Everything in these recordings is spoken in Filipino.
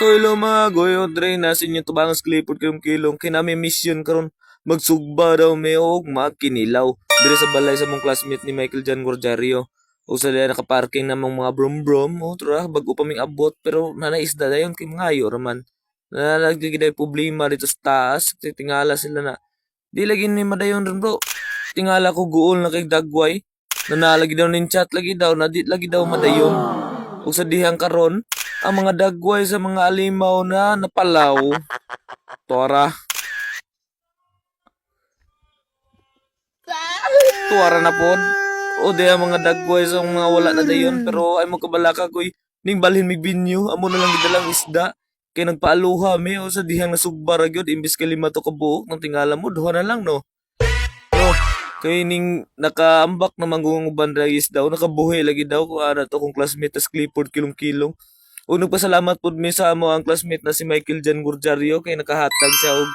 So hello mga goyo dre na sa inyo tubangas klipod kilong kinami mission karon magsugba daw may og makinilaw dire sa balay sa mong classmate ni Michael Jan Gorjario. O sa diya nakaparking namang mga brom-brom o tra bago pa ming abot pero nanaisda dayon kay mangayo raman. Nalagdi problema dito sa taas tingala sila na di lagi ni madayon ron bro. Tingala ko guol na kay dagway. Nanalagi daw nin chat lagi daw na di lagi daw madayon. Ug sa dihang karon ang mga dagway sa mga alimaw na napalaw. Tora. Tuwara na pod. O di ang mga dagway sa mga wala na dayon pero ay mo kabalaka ko'y ning balhin mig binyo amo na lang gidalang isda kay nagpaaluha mi o sa dihang nasugba ra gyud imbis ka 5 to ka buok nang tingala mo duha na lang no. No. Kay ning nakaambak na mangunguban ra isda o nakabuhi lagi daw ko ana to kong classmate tas Clifford kilong-kilong. O nagpasalamat pud mi sa amo ang classmate na si Michael Jan Gorjario kay nakahatag siya og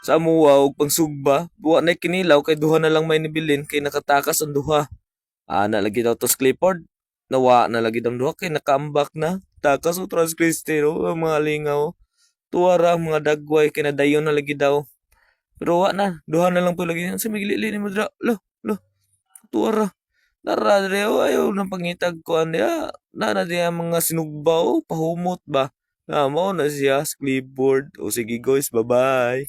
sa amuwa og pangsugba. Buwa na kinilaw kay duha na lang may nibilin kay nakatakas ang duha. Ana lagi daw to Clifford. Nawa na lagi daw duha kay nakaambak na. Takas o transkristero ang mga lingaw. Tuwara ang mga dagway kay nadayon na lagi daw. Pero wa na, duha na lang po lagi. Sa migilili ni mo dra. Lo, tuwara. Tara, dre, ayaw ng pangitag ko. Anda, na diya mga sinugbaw, pahumot ba? Mo na siya, clipboard. O sige guys, bye-bye.